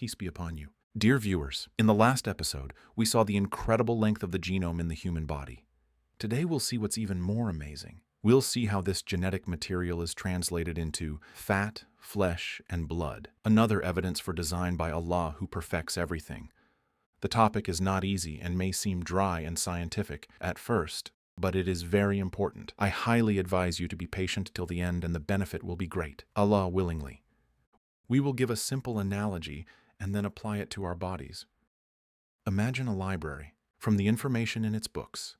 Peace be upon you. Dear viewers, in the last episode, we saw the incredible length of the genome in the human body. Today we'll see what's even more amazing. We'll see how this genetic material is translated into fat, flesh, and blood, another evidence for design by Allah who perfects everything. The topic is not easy and may seem dry and scientific at first, but it is very important. I highly advise you to be patient till the end and the benefit will be great, Allah willingly. We will give a simple analogy and then apply it to our bodies. Imagine a library. From the information in its books,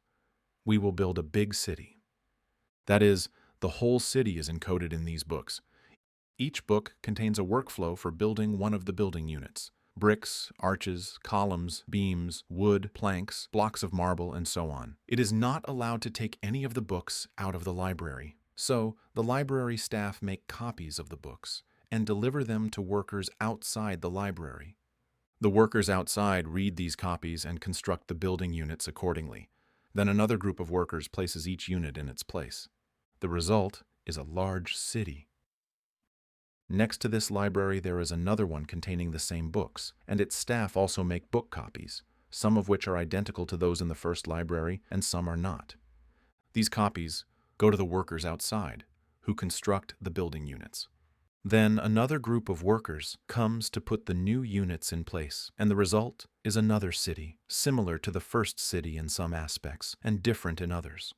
we will build a big city. That is, the whole city is encoded in these books. Each book contains a workflow for building one of the building units: bricks, arches, columns, beams, wood, planks, blocks of marble, and so on. It is not allowed to take any of the books out of the library. So, the library staff make copies of the books and deliver them to workers outside the library. The workers outside read these copies and construct the building units accordingly. Then another group of workers places each unit in its place. The result is a large city. Next to this library there is another one containing the same books, and its staff also make book copies, some of which are identical to those in the first library and some are not. These copies go to the workers outside, who construct the building units. Then another group of workers comes to put the new units in place, and the result is another city, similar to the first city in some aspects and different in others.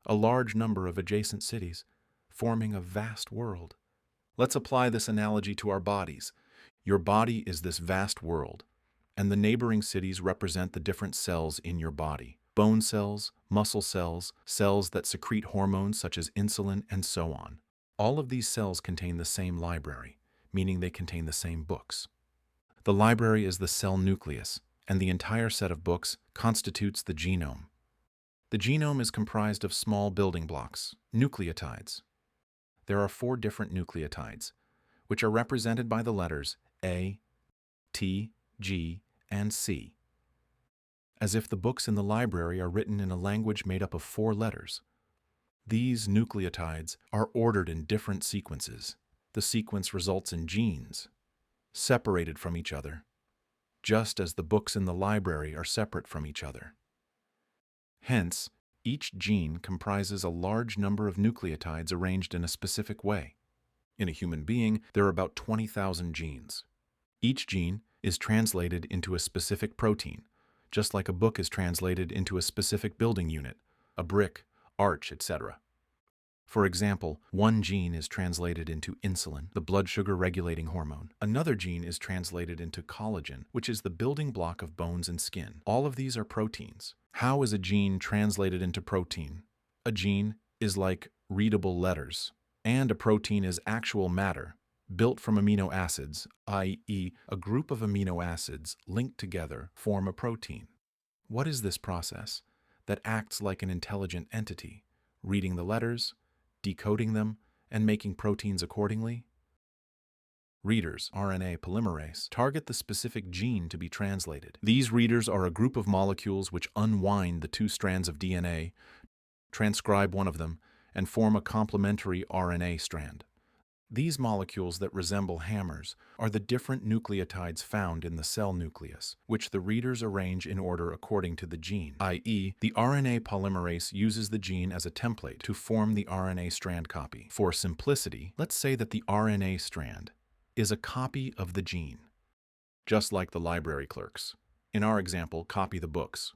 A large number of adjacent cities, forming a vast world. Let's apply this analogy to our bodies. Your body is this vast world, and the neighboring cities represent the different cells in your body. Bone cells, muscle cells, cells that secrete hormones such as insulin, and so on. All of these cells contain the same library, meaning they contain the same books. The library is the cell nucleus, and the entire set of books constitutes the genome. The genome is comprised of small building blocks, nucleotides. There are 4 different nucleotides, which are represented by the letters A, T, G, and C, as if the books in the library are written in a language made up of 4 letters. These nucleotides are ordered in different sequences. The sequence results in genes, separated from each other, just as the books in the library are separate from each other. Hence, each gene comprises a large number of nucleotides arranged in a specific way. In a human being, there are about 20,000 genes. Each gene is translated into a specific protein, just like a book is translated into a specific building unit, a brick, arch, etc. For example, one gene is translated into insulin, the blood sugar regulating hormone. Another gene is translated into collagen, which is the building block of bones and skin. All of these are proteins. How is a gene translated into protein? A gene is like readable letters, and a protein is actual matter, built from amino acids, i.e., a group of amino acids linked together form a protein. What is this process that acts like an intelligent entity, reading the letters, decoding them, and making proteins accordingly? Readers, RNA polymerase, target the specific gene to be translated. These readers are a group of molecules which unwind the 2 strands of DNA, transcribe one of them, and form a complementary RNA strand. These molecules that resemble hammers are the different nucleotides found in the cell nucleus, which the readers arrange in order according to the gene, i.e., the RNA polymerase uses the gene as a template to form the RNA strand copy. For simplicity, let's say that the RNA strand is a copy of the gene, just like the library clerks. In our example, copy the books.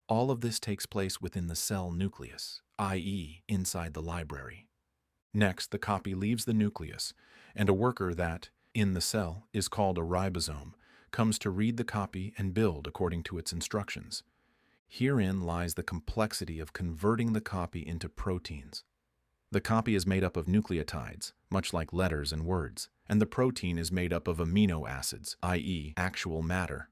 All of this takes place within the cell nucleus, i.e., inside the library. Next, the copy leaves the nucleus, and a worker that, in the cell, is called a ribosome, comes to read the copy and build according to its instructions. Herein lies the complexity of converting the copy into proteins. The copy is made up of nucleotides, much like letters and words, and the protein is made up of amino acids, i.e., actual matter.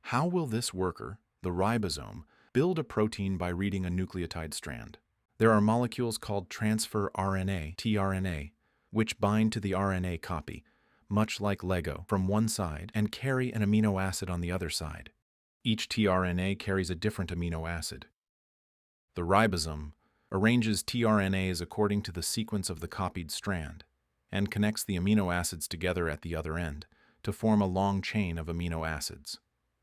How will this worker, the ribosome, build a protein by reading a nucleotide strand? There are molecules called transfer RNA, tRNA, which bind to the RNA copy, much like Lego, from one side and carry an amino acid on the other side. Each tRNA carries a different amino acid. The ribosome arranges tRNAs according to the sequence of the copied strand and connects the amino acids together at the other end to form a long chain of amino acids.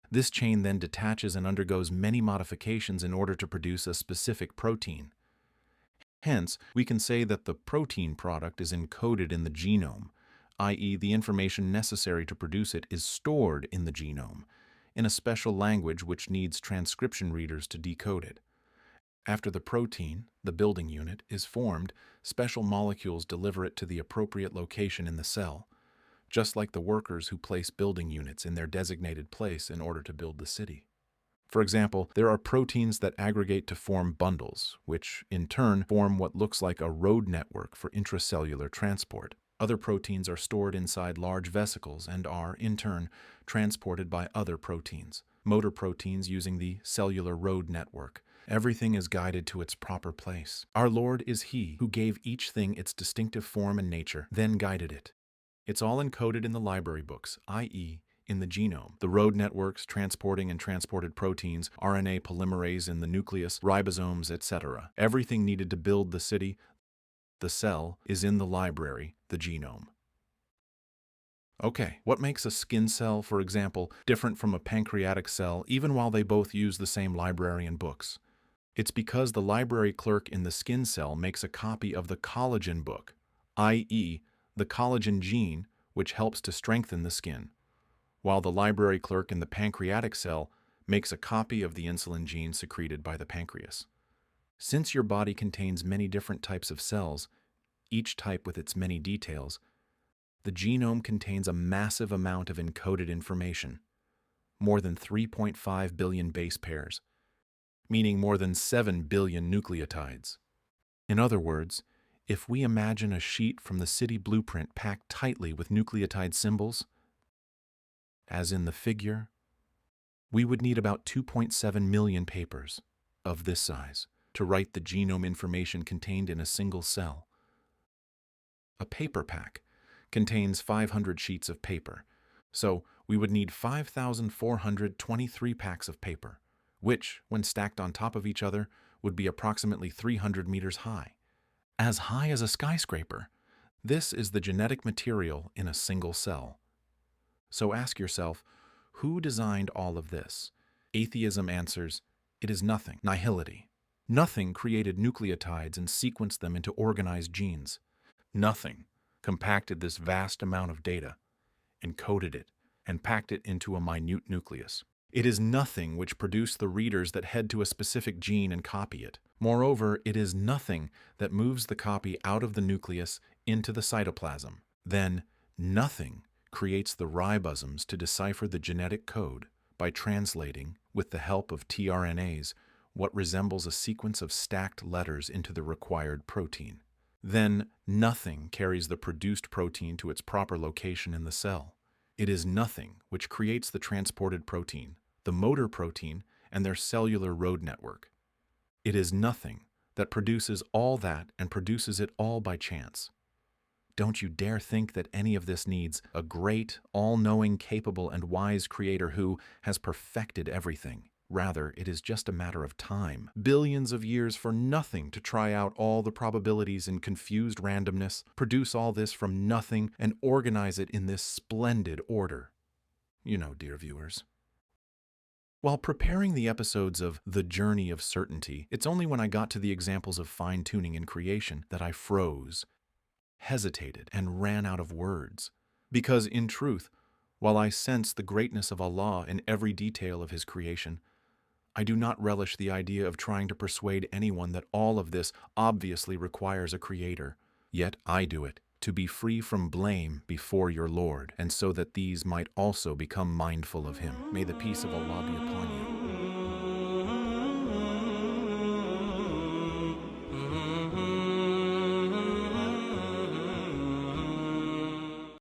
This chain then detaches and undergoes many modifications in order to produce a specific protein. Hence, we can say that the protein product is encoded in the genome, i.e., the information necessary to produce it is stored in the genome, in a special language which needs transcription readers to decode it. After the protein, the building unit, is formed, special molecules deliver it to the appropriate location in the cell, just like the workers who place building units in their designated place in order to build the city. For example, there are proteins that aggregate to form bundles, which in turn form what looks like a road network for intracellular transport. Other proteins are stored inside large vesicles and are, in turn, transported by other proteins, motor proteins using the cellular road network. Everything is guided to its proper place. Our Lord is He who gave each thing its distinctive form and nature, then guided it. It's all encoded in the library books, i.e., in the genome. The road networks transporting and transported proteins, RNA polymerase in the nucleus, ribosomes, etc. Everything needed to build the city, the cell, is in the library, the genome. Okay, what makes a skin cell, for example, different from a pancreatic cell even while they both use the same library and books? It's because the library clerk in the skin cell makes a copy of the collagen book, i.e., the collagen gene, which helps to strengthen the skin, while the library clerk in the pancreatic cell makes a copy of the insulin gene secreted by the pancreas. Since your body contains many different types of cells, each type with its many details, the genome contains a massive amount of encoded information, more than 3.5 billion base pairs, meaning more than 7 billion nucleotides. In other words, if we imagine a sheet from the city blueprint packed tightly with nucleotide symbols, as in the figure, we would need about 2.7 million papers of this size to write the genome information contained in a single cell. A paper pack contains 500 sheets of paper, so we would need 5,423 packs of paper, which, when stacked on top of each other, would be approximately 300 meters high. As high as a skyscraper. This is the genetic material in a single cell. So ask yourself, who designed all of this? Atheism answers, it is nothing, nihility. Nothing created nucleotides and sequenced them into organized genes. Nothing compacted this vast amount of data, encoded it, and packed it into a minute nucleus. It is nothing which produced the readers that head to a specific gene and copy it. Moreover, it is nothing that moves the copy out of the nucleus into the cytoplasm. Then, nothing creates the ribosomes to decipher the genetic code by translating, with the help of tRNAs, what resembles a sequence of stacked letters into the required protein. Then, nothing carries the produced protein to its proper location in the cell. It is nothing which creates the transported protein, the motor protein, and their cellular road network. It is nothing that produces all that and produces it all by chance. Don't you dare think that any of this needs a great, all-knowing, capable, and wise creator who has perfected everything. Rather, it is just a matter of time. Billions of years for nothing to try out all the probabilities in confused randomness, produce all this from nothing, and organize it in this splendid order. You know, dear viewers. While preparing the episodes of The Journey of Certainty, it's only when I got to the examples of fine-tuning in creation that I froze, hesitated, and ran out of words. Because, in truth, while I sense the greatness of Allah in every detail of His creation, I do not relish the idea of trying to persuade anyone that all of this obviously requires a creator. Yet I do it, to be free from blame before your Lord, and so that these might also become mindful of Him. May the peace of Allah be upon you.